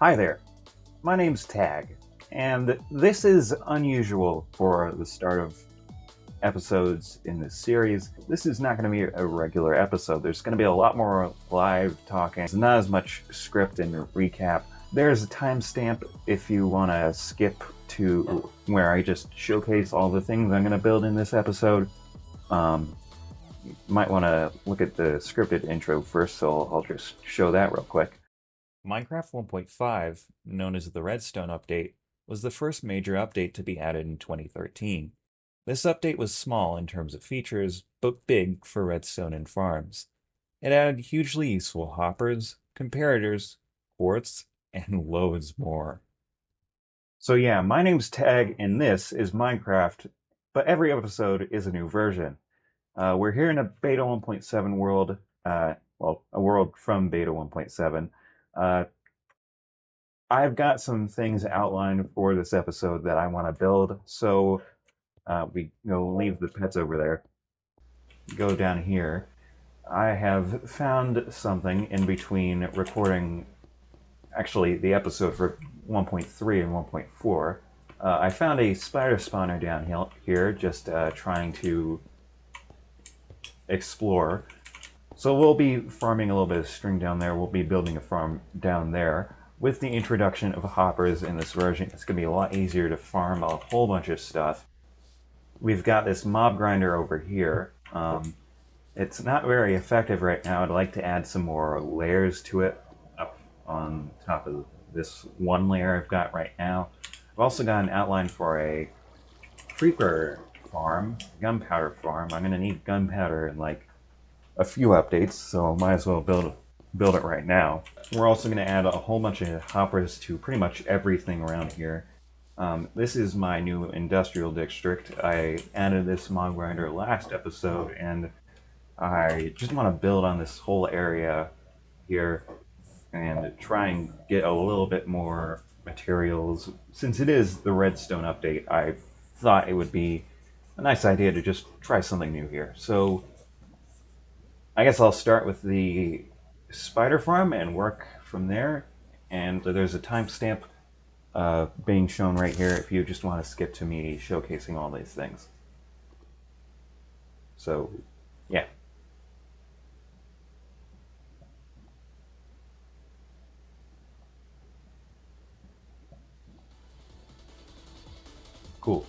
Hi there, my name's Tag, and this is unusual for the start of episodes in this series. This is not going to be a regular episode. There's going to be a lot more live talking. There's not as much script and recap. There's a timestamp if you want to skip to where I just showcase all the things I'm going to build in this episode. You might want to look at the scripted intro first, so I'll just show that real quick. Minecraft 1.5, known as the Redstone update, was the first major update to be added in 2013. This update was small in terms of features, but big for redstone and farms. It added hugely useful hoppers, comparators, quartz, and loads more. So yeah, my name's Tag, and this is Minecraft, but every episode is a new version. We're here in a beta 1.7 world, well, a world from beta 1.7. I've got some things outlined for this episode that I want to build, so we leave the pets over there. Go down here. I have found something in between recording, actually, the episode for 1.3 and 1.4. I found a spider spawner down here, just trying to explore. So we'll be farming a little bit of string down there. We'll be building a farm down there. With the introduction of hoppers in this version, it's going to be a lot easier to farm a whole bunch of stuff. We've got this mob grinder over here. It's not very effective right now. I'd like to add some more layers to it up on top of this one layer I've got right now. I've also got an outline for a creeper farm, gunpowder farm. I'm going to need gunpowder in like a few updates, so might as well build it right now. We're also going to add a whole bunch of hoppers to pretty much everything around here. This is my new industrial district. I added this mob grinder last episode, and I just want to build on this whole area here and try and get a little bit more materials. Since it is the Redstone update, I thought it would be a nice idea to just try something new here. So I guess I'll start with the spider farm and work from there. And there's a timestamp being shown right here if you just want to skip to me showcasing all these things. So, yeah. Cool.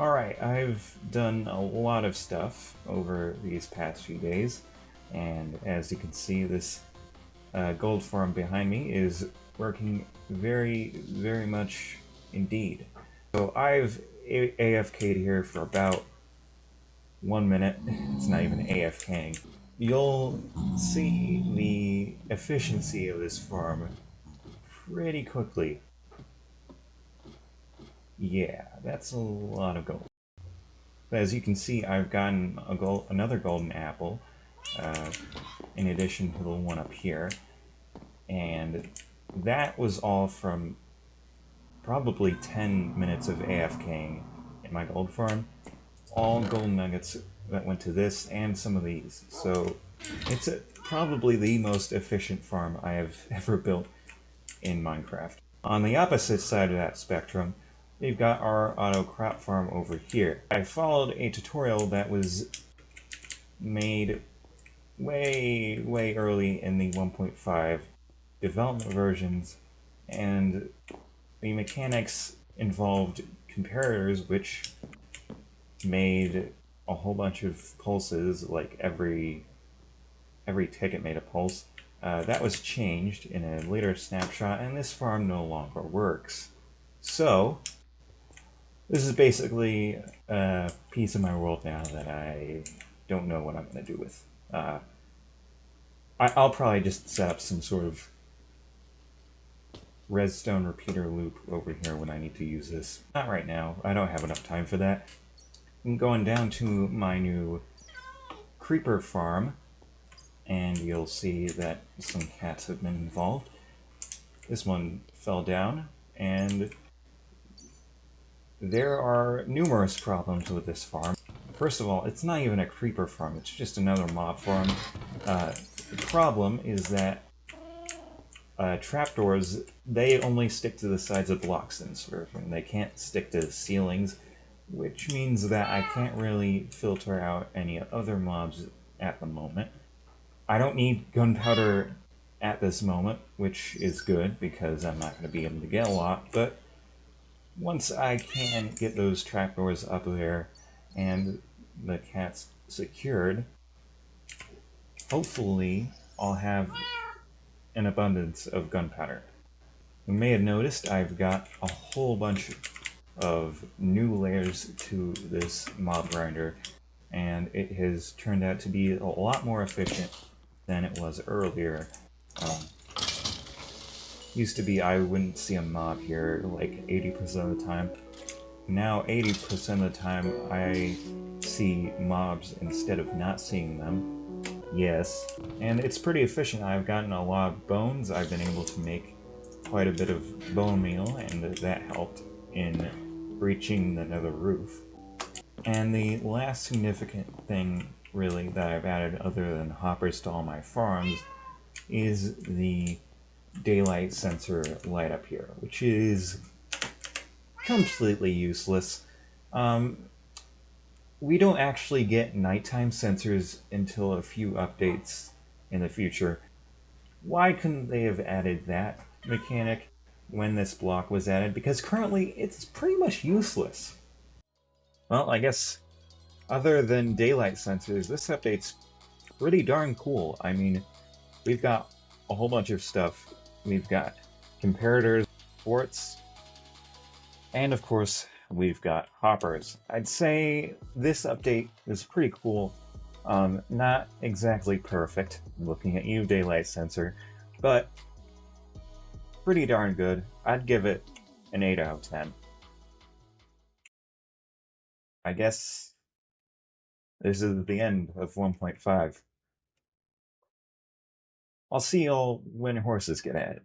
Alright, I've done a lot of stuff over these past few days, and as you can see, this gold farm behind me is working very much indeed. So I've AFK'd here for about 1 minute. It's not even AFKing. You'll see the efficiency of this farm pretty quickly. Yeah, that's a lot of gold. As you can see, I've gotten another golden apple, in addition to the one up here, and that was all from probably 10 minutes of AFKing in my gold farm. All golden nuggets that went to this and some of these. So it's probably the most efficient farm I have ever built in Minecraft. On the opposite side of that spectrum, we've got our auto crop farm over here. I followed a tutorial that was made way early in the 1.5 development versions, and the mechanics involved comparators, which made a whole bunch of pulses, like every ticket made a pulse. That was changed in a later snapshot, and this farm no longer works. So, this is basically a piece of my world now that I don't know what I'm going to do with. I'll probably just set up some sort of redstone repeater loop over here when I need to use this. Not right now. I don't have enough time for that. I'm going down to my new creeper farm, and you'll see that some cats have been involved. This one fell down, and there are numerous problems with this farm. First of all, it's not even a creeper farm, it's just another mob farm. The problem is that trapdoors, they only stick to the sides of blocks in this version. They can't stick to the ceilings, which means that I can't really filter out any other mobs at the moment. I don't need gunpowder at this moment, which is good because I'm not going to be able to get a lot, but once I can get those trapdoors up there and the cats secured, hopefully I'll have an abundance of gunpowder. You may have noticed I've got a whole bunch of new layers to this mob grinder, and it has turned out to be a lot more efficient than it was earlier. Used to be I wouldn't see a mob here like 80% of the time. Now 80% of the time I see mobs instead of not seeing them. Yes. And it's pretty efficient. I've gotten a lot of bones. I've been able to make quite a bit of bone meal, and that helped in reaching the nether roof. And the last significant thing, really, that I've added other than hoppers to all my farms is the daylight sensor light up here, which is completely useless. We don't actually get nighttime sensors until a few updates in the future. Why couldn't they have added that mechanic when this block was added? Because currently it's pretty much useless. Well, I guess other than daylight sensors, this update's pretty darn cool. I mean, we've got a whole bunch of stuff. We've got comparators, forts, and of course, we've got hoppers. I'd say this update is pretty cool. Not exactly perfect, looking at you, daylight sensor, but pretty darn good. I'd give it an 8 out of 10. I guess this is the end of 1.5. I'll see y'all when horses get at it.